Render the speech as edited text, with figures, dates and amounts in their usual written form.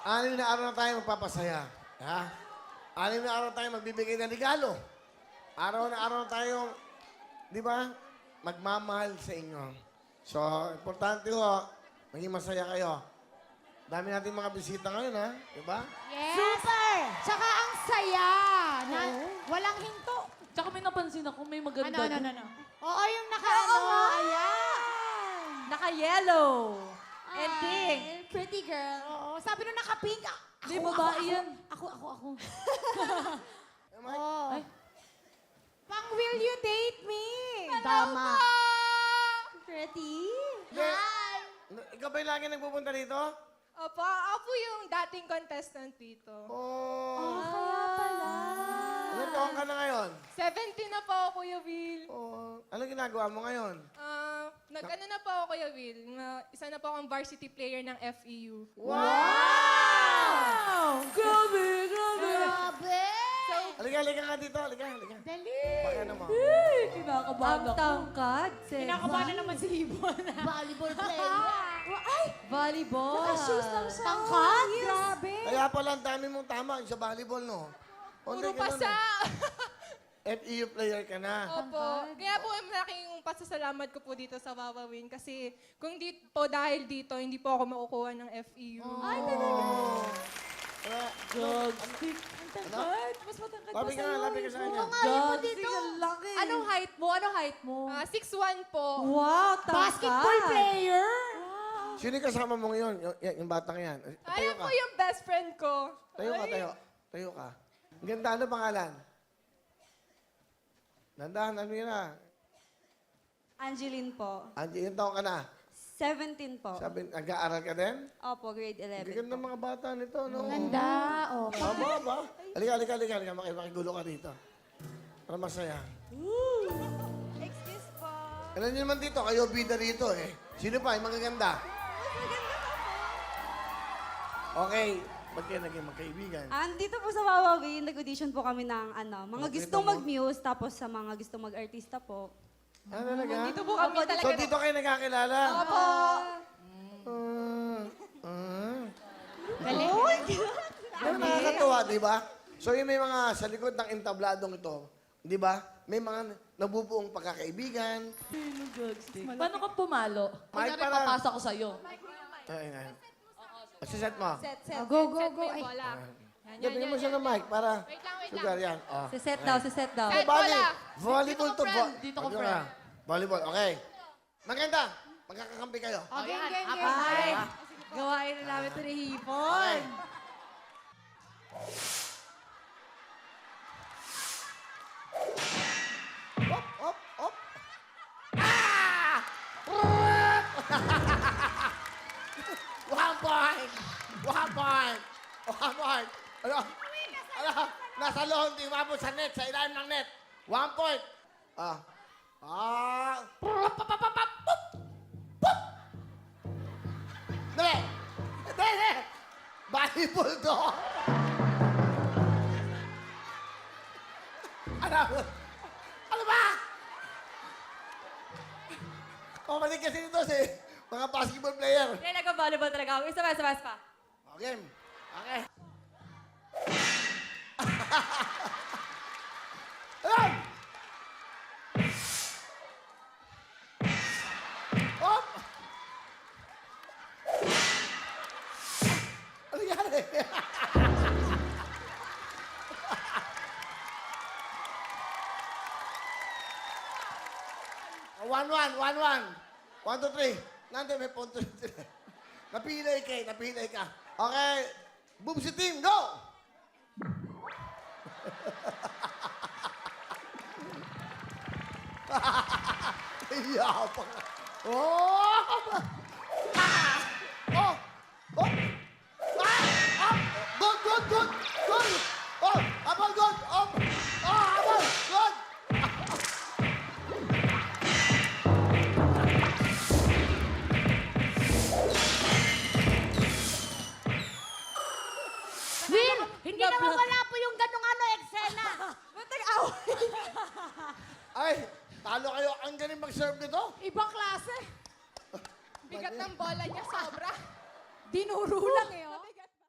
Anim na araw na tayo magpapasaya. Ha? Anim na araw tayo magbibigay ng regalo. Araw na araw tayo, di ba, magmamahal sa inyo. So, importante ho, maging masaya kayo. Dami natin mga bisita ngayon, ha? Di ba? Yes. Super! Tsaka ang saya. Na, walang hinto. Tsaka may napansin ako, may maganda. Ano? Oo, yung naka-ano. Ayan! Naka-yellow. And pink. Pretty girl. Oo, sabi nung naka-pink. Di, babae yan. Ako. Mike? Oh. Ay. Pang will you date me? Tama. Pretty? Hi! Ikaw ba yung lagi nagpupunta dito? Opo, ako po yung dating contestant dito. Oh. Kaya pala. Ilan taon ka na ngayon? 17 na po ako, Kuya Will. Oh. Anong ginagawa mo ngayon? Nag-ano na po ako, Kuya Will. Isa na po akong varsity player ng FEU. Wow! Grabe! Grabe! Halika nga dito. Halika. Dali! Baka naman. Kinakabahan ako. Tangkad. Kinakabahan na naman si Ibon. Volleyball player. Ay! Volleyball. Naka-shoes lang siya. Tangkad? Grabe! Kaya pala ang dami mong tama yung sa volleyball, no? Puro pasa. FEU player ka na. Opo. Kaya po, malaking pasasalamat ko po dito sa Wawawin. Kasi kung di po dahil dito, hindi po ako makukuha ng FEU. Ay, Oh. Jogstick. Ang tangkad. Mas matangkad pa Labi ka sa'yo. nga, labi ka sa kanya. Jogstick, ang laki. Anong height mo? 6'1 po. Wow, tangkad. basketball player! Sino yung kasama mo ngayon? Yung batang yan. Tayo Ayun ka. po yung best friend ko. Tayo ka. Tayo ka. Ang ganda, ano pangalan? Dandahan, ano yun na? Angeline po. Angie, ilang taon ka na? 17 po. Sabi, nag-aaral ka din? Opo, grade Ang 11 ganda po. mga bata nito, no? Ganda. Oh. Ba? Halika. Makigulo ka dito. Para masaya. Excuse po. Alam niyo naman dito, kayo bida rito eh. Sino pa? Yung magaganda? Okay. Ba't kayo naging magkaibigan? Dito po sa Wawawi, nag-audition po kami ng mga Nakita gustong mo? mag-muse, tapos sa mga gustong mag-artista po. Ah, talaga? Dito po kami talaga. So dito kayo nagkakilala? Opo. Galing. Pero nakakatuwa, di ba? So yung may mga sa likod ng entabladong ito, di ba? May mga nabubuong pagkakaibigan. Jogstick. Paano ka pumalo? Mike, Kunyari, para- papasa ko sa'yo. Ay. Set mo. Set. Go. Set mo yung Ay. bola. Yan, bigyan mo siya ng mic para Wait lang. sugar yan. Oh. Siset daw. Set Bali, bola. volleyball to. Dito ko, Ano friend. ka? Volleyball, okay. Maganda. Magkakakampi kayo. Okay. Ay, gawain na namin ito ni Hipon. Op. Ah! One point! Ano? Nasa loob, di umabot sa net, sa ilalim ng net. 1 point. Dali! Volleyball to! Ano ba? Pabalik kasi nito si mga basketball player. Hindi, nag-volleyball talaga ako. Isa pa. Okay. Ayan! Hop! Ano nangyari? One, 1, 2, 3. Nandun, may punto sila. Napilay ka. Okay. Boomsy team, go! Iyapang. Oh! Oh! Good! Oh! Abang, good! Oh! Abang! Good! Will, hindi naman wala po yung ganong eksena. Ba't nag-away? Ay, talo kayo. Ang galing mag-serve nito. Ibang klase. Bigat ng bola niya sobra. Dinuro lang eh.